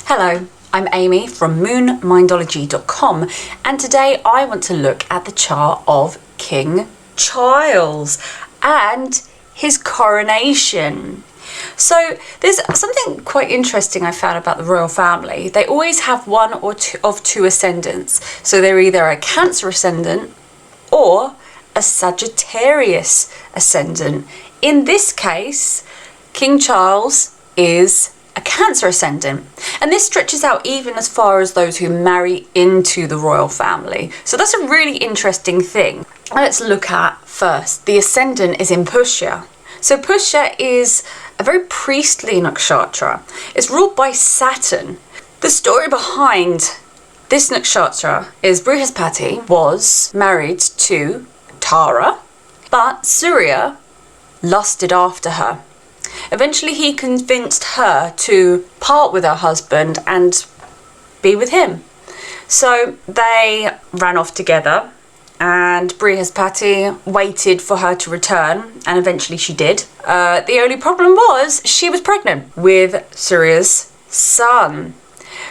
Hello, I'm Amy from moonmindology.com, and today I want to look at the chart of King Charles and his coronation. So there's something quite interesting I found about the royal family. They always have one or two ascendants. So they're either a Cancer ascendant or a Sagittarius ascendant. In this case, King Charles is a Cancer ascendant, and this stretches out even as far as those who marry into the royal family. So that's a really interesting thing. Let's look at first, the ascendant is in Pushya. So Pushya is a very priestly nakshatra. It's ruled by Saturn. The story behind this nakshatra is Brihaspati was married to Tara, but Surya lusted after her. Eventually he convinced her to part with her husband and be with him. So they ran off together, and Brihaspati waited for her to return, and eventually she did. The only problem was she was pregnant with Surya's son.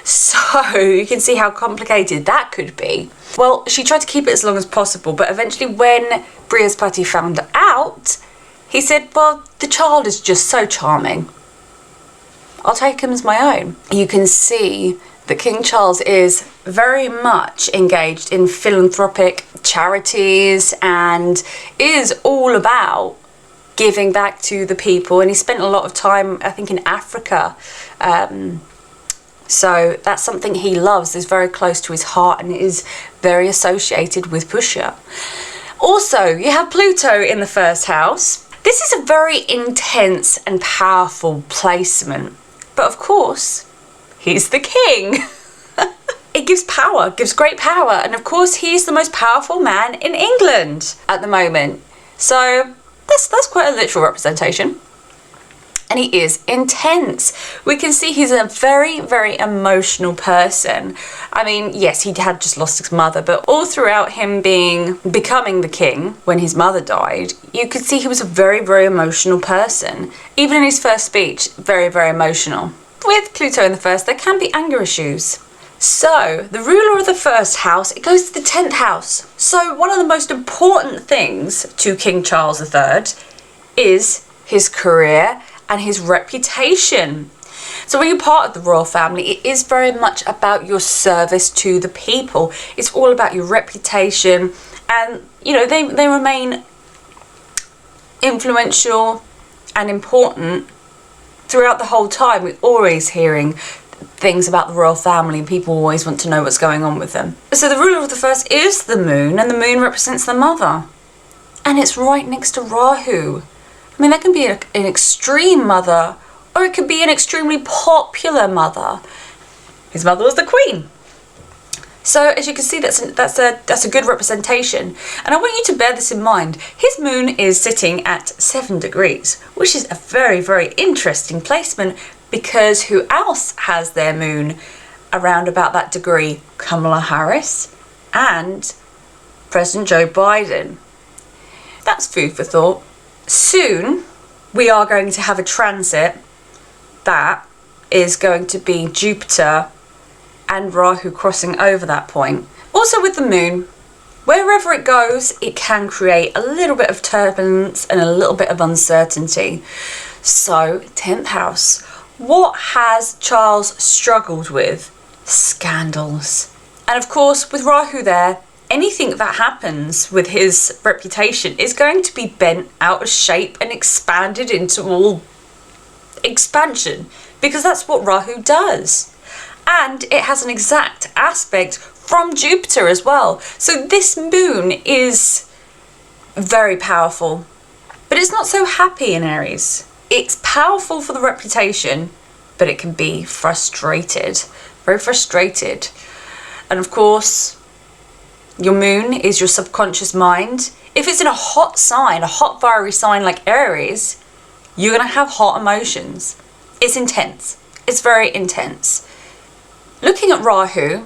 So you can see how complicated that could be. Well, she tried to keep it as long as possible, but eventually when Brihaspati found out, he said, well, the child is just so charming. I'll take him as my own. You can see that King Charles is very much engaged in philanthropic charities and is all about giving back to the people. And he spent a lot of time, I think, in Africa. So that's something he loves, is very close to his heart, and is very associated with Pushya. Also, you have Pluto in the first house. This is a very intense and powerful placement. But of course, he's the king. It gives power, gives great power. And of course, he's the most powerful man in England at the moment. So that's quite a literal representation. And he is intense. We can see he's a very, very emotional person. I mean, yes, he had just lost his mother, but all throughout him becoming the king, when his mother died, you could see he was a very, very emotional person. Even in his first speech, very, very emotional. With Pluto in the first, there can be anger issues. So, the ruler of the first house, it goes to the 10th house. So, one of the most important things to King Charles III is his career and his reputation. So when you're part of the royal family, it is very much about your service to the people. It's all about your reputation, and you know, they remain influential and important throughout the whole time. We're always hearing things about the royal family, and people always want to know what's going on with them. So the ruler of the first is the moon, and the moon represents the mother, and it's right next to Rahu. I mean, that can be an extreme mother, or it could be an extremely popular mother. His mother was the queen. So as you can see, that's a good representation. And I want you to bear this in mind. His moon is sitting at 7 degrees, which is a very, very interesting placement, because who else has their moon around about that degree? Kamala Harris and President Joe Biden. That's food for thought. Soon, we are going to have a transit that is going to be Jupiter and Rahu crossing over that point. Also with the moon, wherever it goes, it can create a little bit of turbulence and a little bit of uncertainty. So, 10th house. What has Charles struggled with? Scandals. And of course, with Rahu there, anything that happens with his reputation is going to be bent out of shape and expanded into all expansion, because that's what Rahu does. And it has an exact aspect from Jupiter as well. So this moon is very powerful, but it's not so happy in Aries. It's powerful for the reputation, but it can be frustrated, very frustrated. And of course, your moon is your subconscious mind. If it's in a hot sign, a hot fiery sign like Aries, you're going to have hot emotions. It's intense. It's very intense. Looking at Rahu,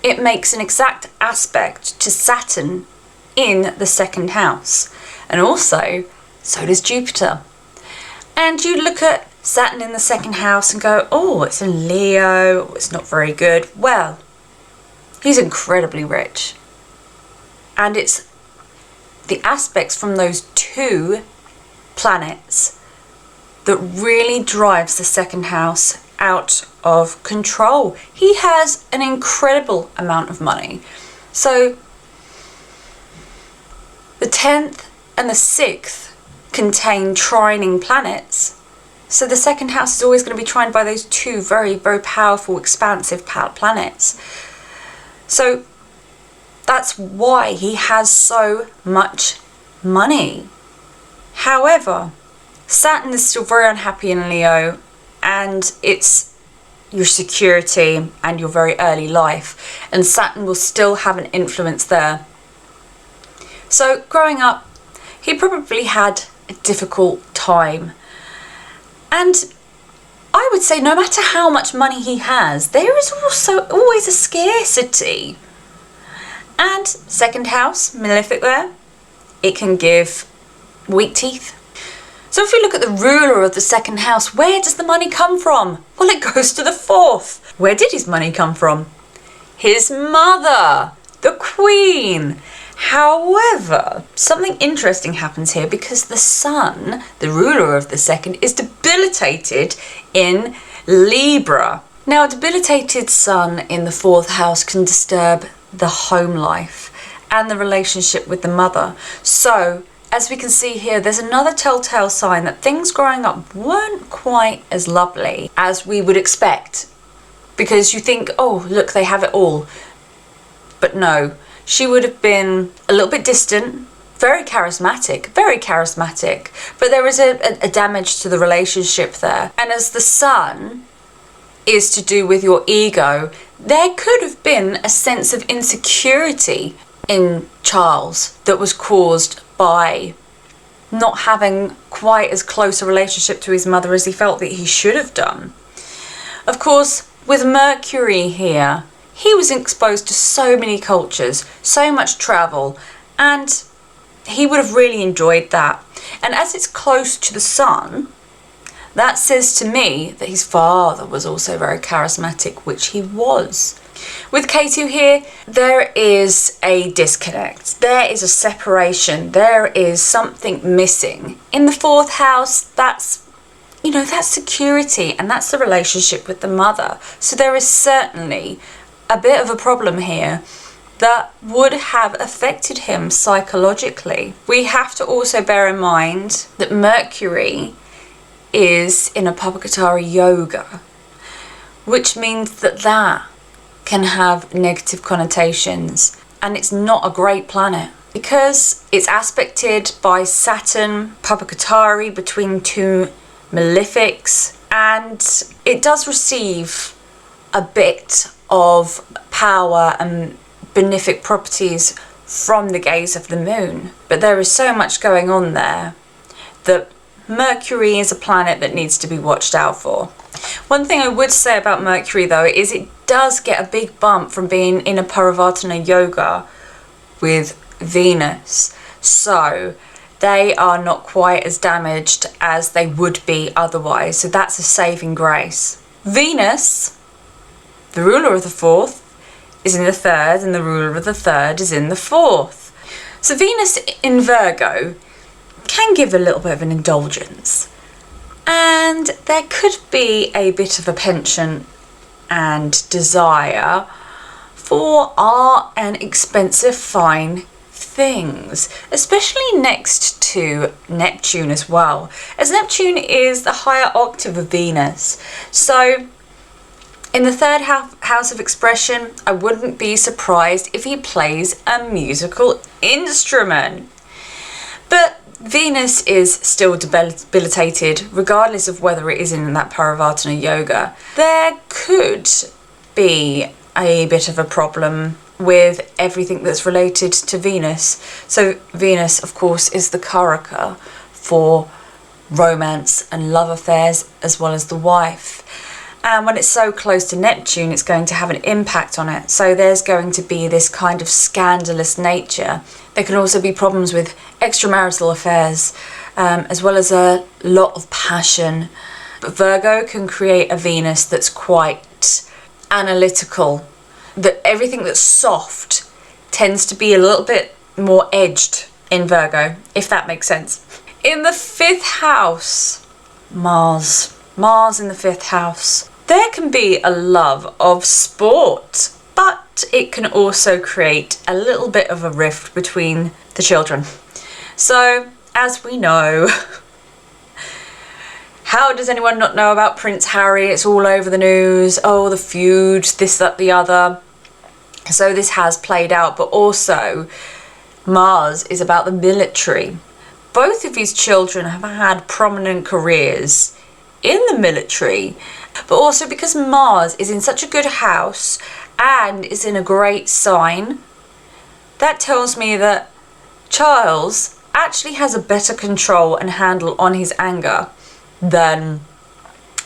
it makes an exact aspect to Saturn in the second house. And also, so does Jupiter. And you look at Saturn in the second house and go, oh, it's in Leo, it's not very good. Well, he's incredibly rich. And it's the aspects from those two planets that really drives the second house out of control. He has an incredible amount of money. So the 10th and the 6th contain trining planets. So the second house is always going to be trined by those two very, very powerful, expansive planets. So that's why he has so much money. However, Saturn is still very unhappy in Leo, and it's your security and your very early life, and Saturn will still have an influence there. So growing up, he probably had a difficult time, and I would say no matter how much money he has, there is also always a scarcity. And second house, malefic there, it can give weak teeth. So if we look at the ruler of the second house, where does the money come from? Well, it goes to the 4th. Where did his money come from? His mother, the Queen. However, something interesting happens here because the Sun, the ruler of the second, is debilitated in Libra. Now, a debilitated Sun in the 4th house can disturb the home life and the relationship with the mother. So, as we can see here, there's another telltale sign that things growing up weren't quite as lovely as we would expect. Because you think, oh, look, they have it all. But no, she would have been a little bit distant, very charismatic, but there is a damage to the relationship there. And as the Sun is to do with your ego, there could have been a sense of insecurity in Charles that was caused by not having quite as close a relationship to his mother as he felt that he should have done. Of course, with Mercury here, he was exposed to so many cultures, so much travel, and he would have really enjoyed that. And as it's close to the Sun, that says to me that his father was also very charismatic, which he was. With K2 here, there is a disconnect. There is a separation. There is something missing. In the 4th house, that's security, and that's the relationship with the mother. So there is certainly a bit of a problem here that would have affected him psychologically. We have to also bear in mind that Mercury is in a Purgatory Yoga, which means that can have negative connotations, and it's not a great planet because it's aspected by Saturn, Purgatory, between two malefics, and it does receive a bit of power and benefic properties from the gaze of the moon. But there is so much going on there that Mercury is a planet that needs to be watched out for. One thing I would say about Mercury though is it does get a big bump from being in a Parivartana Yoga with Venus. So they are not quite as damaged as they would be otherwise. So that's a saving grace. Venus, the ruler of the 4th, is in the 3rd, and the ruler of the 3rd is in the 4th. So Venus in Virgo can give a little bit of an indulgence, and there could be a bit of a penchant and desire for art and expensive fine things, especially next to Neptune as well, as Neptune is the higher octave of Venus. So in the 3rd house of expression, I wouldn't be surprised if he plays a musical instrument. But Venus is still debilitated, regardless of whether it is in that Parivartana Yoga. There could be a bit of a problem with everything that's related to Venus. So Venus, of course, is the Karaka for romance and love affairs, as well as the wife. And when it's so close to Neptune, it's going to have an impact on it. So there's going to be this kind of scandalous nature. There can also be problems with extramarital affairs, as well as a lot of passion But Virgo can create a Venus that's quite analytical, that everything that's soft tends to be a little bit more edged in Virgo, if that makes sense. In the 5th house, Mars in the 5th house. There can be a love of sport, but it can also create a little bit of a rift between the children. So, as we know, how does anyone not know about Prince Harry? It's all over the news. Oh, the feud, this, that, the other. So this has played out, but also Mars is about the military. Both of his children have had prominent careers in the military, but also because Mars is in such a good house and is in a great sign, that tells me that Charles actually has a better control and handle on his anger than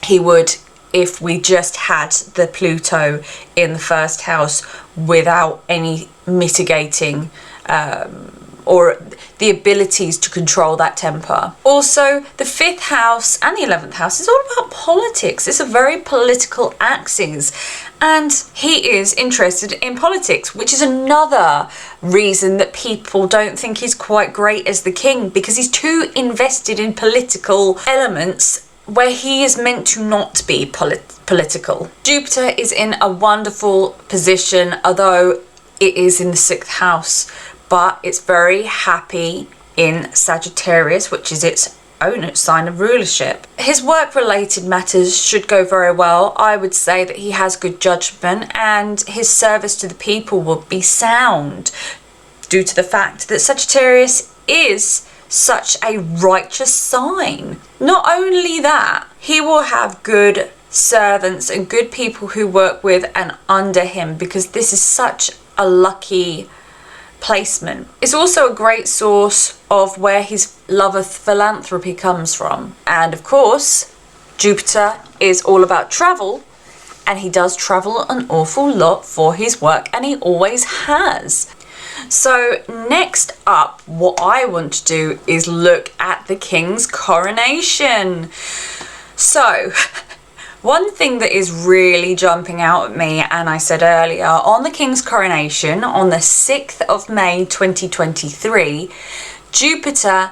he would if we just had the Pluto in the 1st house without any mitigating or the abilities to control that temper. Also, the 5th house and the 11th house is all about politics. It's a very political axis, and he is interested in politics, which is another reason that people don't think he's quite great as the king, because he's too invested in political elements where he is meant to not be political. Jupiter is in a wonderful position, although it is in the 6th house, but it's very happy in Sagittarius, which is its own sign of rulership. His work-related matters should go very well. I would say that he has good judgment, and his service to the people will be sound due to the fact that Sagittarius is such a righteous sign. Not only that, he will have good servants and good people who work with and under him, because this is such a lucky placement. It's also a great source of where his love of philanthropy comes from. And of course, Jupiter is all about travel, and he does travel an awful lot for his work, and he always has. So next up, what I want to do is look at the king's coronation. So one thing that is really jumping out at me, and I said earlier, on the king's coronation on the 6th of May 2023, Jupiter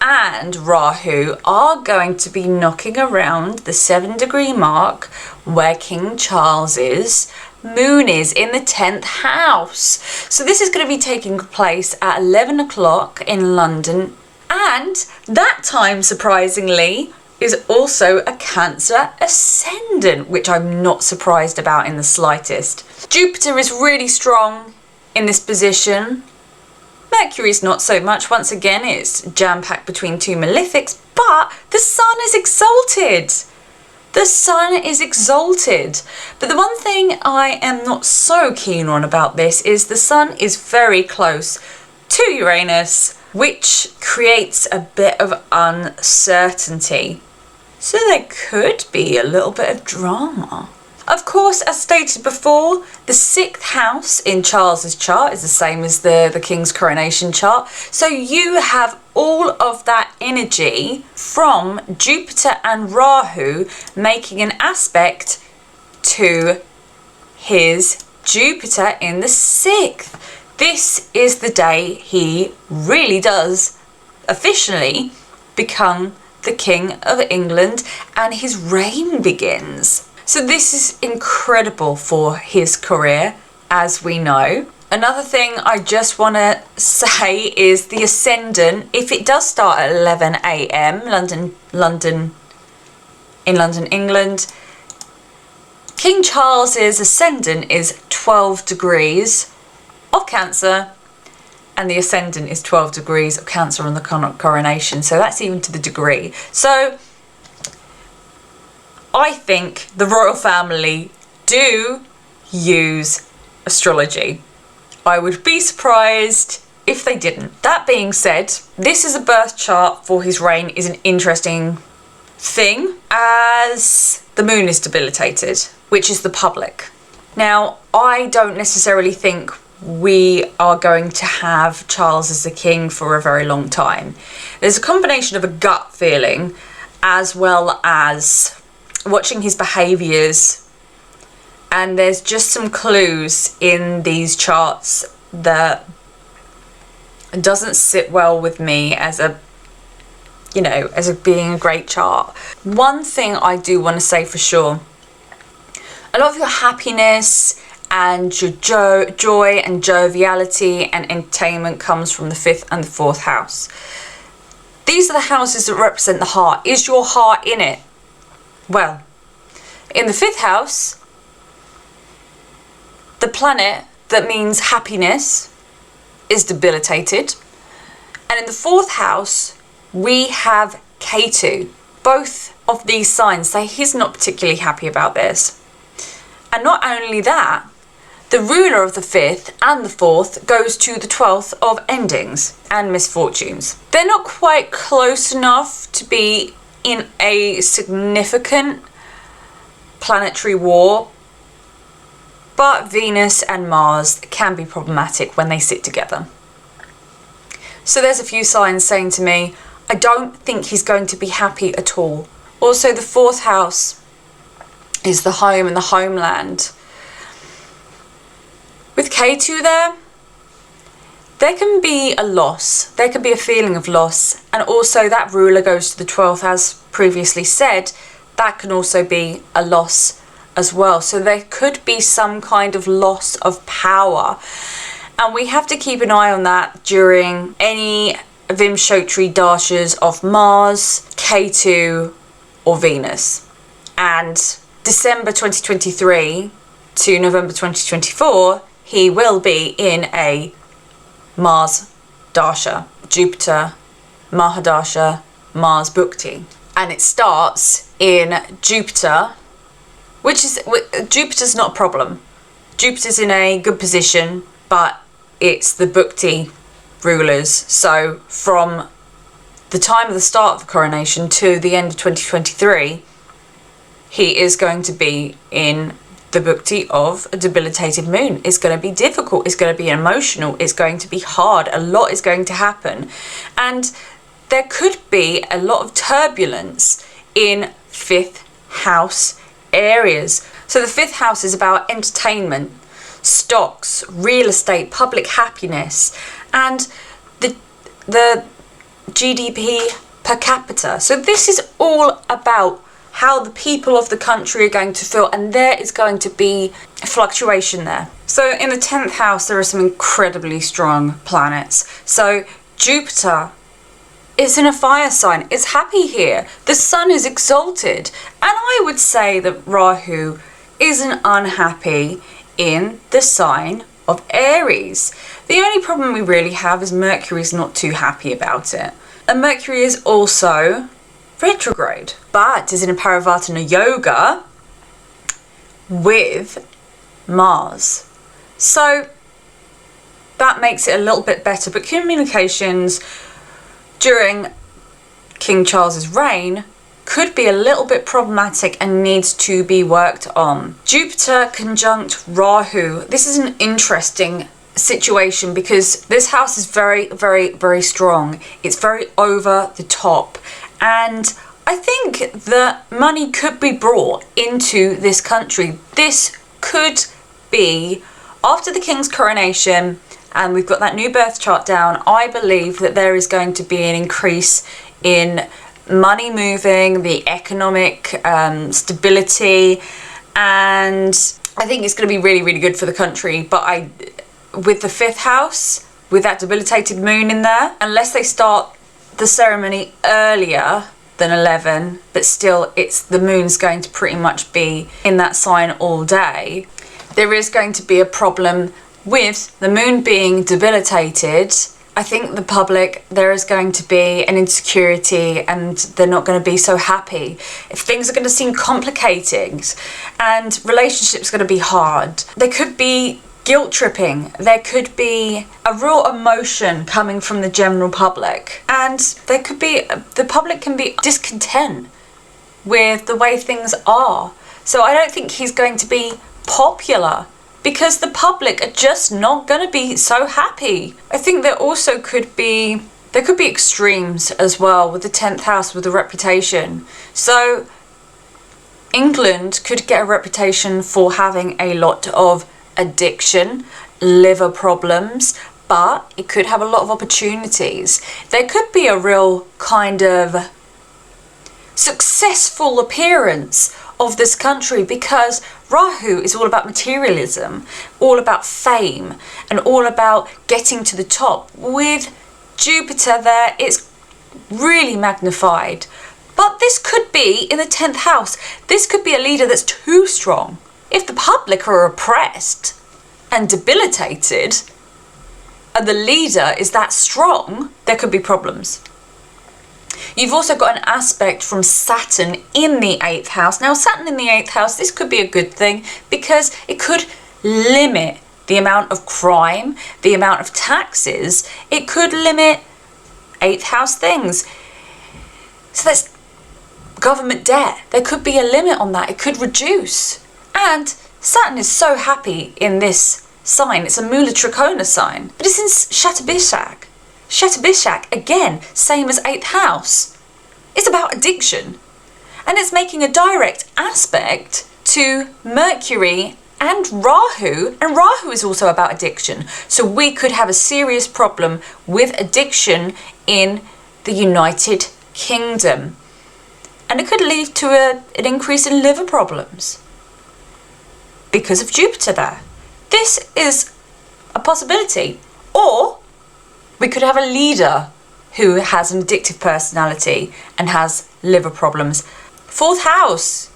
and Rahu are going to be knocking around the 7-degree mark where King Charles's moon is in the 10th house. So this is going to be taking place at 11 o'clock in London, and that time, surprisingly, is also a Cancer ascendant, which I'm not surprised about in the slightest. Jupiter is really strong in this position. Mercury's not so much. Once again, it's jam-packed between two malefics, but the sun is exalted. The sun is exalted. But the one thing I am not so keen on about this is the sun is very close to Uranus, which creates a bit of uncertainty. So there could be a little bit of drama. Of course, as stated before, the 6th house in Charles's chart is the same as the King's coronation chart. So you have all of that energy from Jupiter and Rahu making an aspect to his Jupiter in the 6th. This is the day he really does officially become the King of England, and his reign begins. So this is incredible for his career, as we know. Another thing I just want to say is the ascendant, if it does start at 11 a.m. London, England, King Charles's ascendant is 12 degrees of Cancer, and the ascendant is 12 degrees of Cancer on the coronation. So that's even to the degree. So I think the royal family do use astrology. I would be surprised if they didn't. That being said, this is a birth chart for his reign is an interesting thing, as the moon is debilitated, which is the public. Now, I don't necessarily think we are going to have Charles as the king for a very long time. There's a combination of a gut feeling as well as watching his behaviours, and there's just some clues in these charts that doesn't sit well with me as being a great chart. One thing I do want to say for sure, a lot of your happiness and your joy and joviality and entertainment comes from the 5th and the 4th house. These are the houses that represent the heart. Is your heart in it? Well, in the 5th house, the planet that means happiness is debilitated. And in the 4th house, we have Ketu. Both of these signs say he's not particularly happy about this. And not only that, the ruler of the 5th and the 4th goes to the 12th of endings and misfortunes. They're not quite close enough to be in a significant planetary war, but Venus and Mars can be problematic when they sit together. So there's a few signs saying to me, I don't think he's going to be happy at all. Also, the 4th house is the home and the homeland. With Ketu there can be a loss. There can be a feeling of loss. And also that ruler goes to the 12th, as previously said. That can also be a loss as well. So there could be some kind of loss of power. And we have to keep an eye on that during any Vimshotri dashas of Mars, Ketu or Venus. And December 2023 to November 2024, he will be in a Mars dasha, Jupiter, Mahadasha, Mars Bhukti. And it starts in Jupiter, Jupiter's not a problem. Jupiter's in a good position, but it's the Bhukti rulers. So from the time of the start of the coronation to the end of 2023, he is going to be in the Bhukti of a debilitated moon. It's going to be difficult. It's going to be emotional. It's going to be hard. A lot is going to happen. And there could be a lot of turbulence in 5th house areas. So the 5th house is about entertainment, stocks, real estate, public happiness, and the GDP per capita. So this is all about how the people of the country are going to feel, and there is going to be a fluctuation there. So in the 10th house, there are some incredibly strong planets. So Jupiter is in a fire sign. It's happy here. The sun is exalted. And I would say that Rahu isn't unhappy in the sign of Aries. The only problem we really have is Mercury's not too happy about it. And Mercury is also retrograde, but is in a Parivartana yoga with Mars. So that makes it a little bit better, but communications during King Charles's reign could be a little bit problematic and needs to be worked on. Jupiter conjunct Rahu. This is an interesting situation because this house is very, very, very strong. It's very over the top. And I think that money could be brought into this country. This could be, after the King's coronation, and we've got that new birth chart down, I believe that there is going to be an increase in money moving, the economic stability, and I think it's going to be really, really good for the country. But with the 5th house, with that debilitated moon in there, unless they start the ceremony earlier than 11, but still the moon's going to pretty much be in that sign all day, there is going to be a problem with the moon being debilitated. I think the public, there is going to be an insecurity and they're not going to be so happy. If things are going to seem complicated and relationships are going to be hard, there could be guilt tripping, there could be a real emotion coming from the general public, and there could be, the public can be discontent with the way things are. So I don't think he's going to be popular because the public are just not going to be so happy. I think there also could be extremes as well with the 10th house, with the reputation. So England could get a reputation for having a lot of addiction, liver problems, but it could have a lot of opportunities. There could be a real kind of successful appearance of this country because Rahu is all about materialism, all about fame, and all about getting to the top. With Jupiter there, it's really magnified. But this could be in the 10th house. This could be a leader that's too strong. If the public are oppressed and debilitated, and the leader is that strong, there could be problems. You've also got an aspect from Saturn in the 8th house. Now, Saturn in the 8th house, this could be a good thing because it could limit the amount of crime, the amount of taxes. It could limit 8th house things. So that's government debt. There could be a limit on that. It could reduce. And Saturn is so happy in this sign. It's a Mula Trikona sign, but it's in Shatabishak. Shatabishak, again, same as 8th house. It's about addiction. And it's making a direct aspect to Mercury and Rahu is also about addiction. So we could have a serious problem with addiction in the United Kingdom. And it could lead to an increase in liver problems because of Jupiter there. This is a possibility. Or we could have a leader who has an addictive personality and has liver problems. 4th house,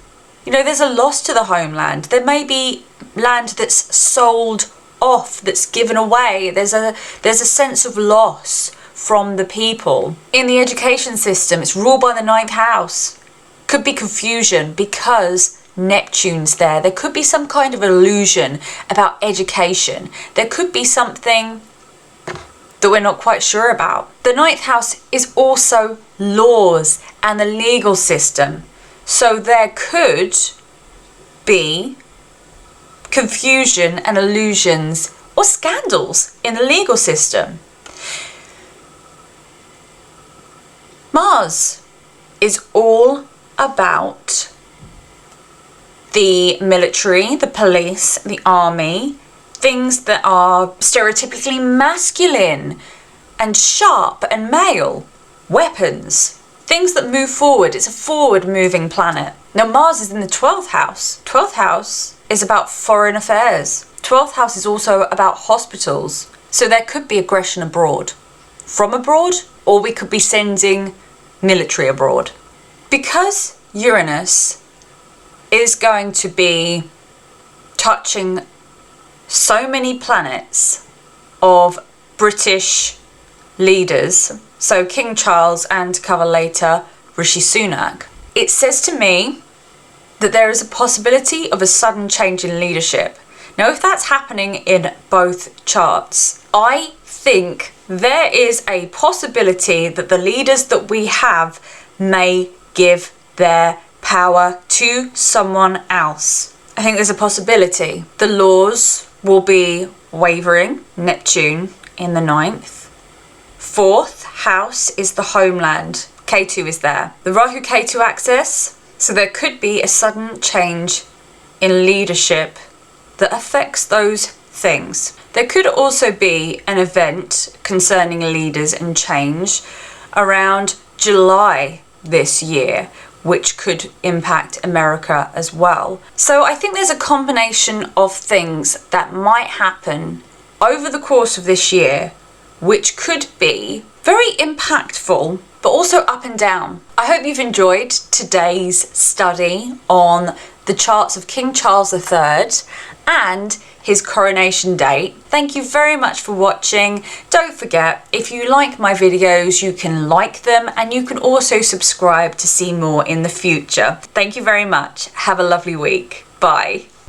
there's a loss to the homeland. There may be land that's sold off, that's given away. There's a sense of loss from the people. In the education system, it's ruled by the 9th house. Could be confusion because Neptune's there. There could be some kind of illusion about education. There could be something that we're not quite sure about. The 9th house is also laws and the legal system. So there could be confusion and illusions or scandals in the legal system. Mars is all about the military, the police, the army, things that are stereotypically masculine and sharp and male, weapons, things that move forward. It's a forward-moving planet. Now, Mars is in the 12th house. 12th house is about foreign affairs. 12th house is also about hospitals. So there could be aggression abroad, from abroad, or we could be sending military abroad. Because Uranus is going to be touching so many planets of British leaders, so King Charles and to cover later Rishi Sunak, it says to me that there is a possibility of a sudden change in leadership. Now, if that's happening in both charts, I think there is a possibility that the leaders that we have may give their power to someone else. I think there's a possibility. The laws will be wavering. Neptune in the 9th. 4th house is the homeland. Ketu is there. The Rahu Ketu axis. So there could be a sudden change in leadership that affects those things. There could also be an event concerning leaders and change around July this year, which could impact America as well. So I think there's a combination of things that might happen over the course of this year, which could be very impactful, but also up and down. I hope you've enjoyed today's study on the charts of King Charles III and his coronation date. Thank you very much for watching. Don't forget, if you like my videos, you can like them and you can also subscribe to see more in the future. Thank you very much. Have a lovely week. Bye.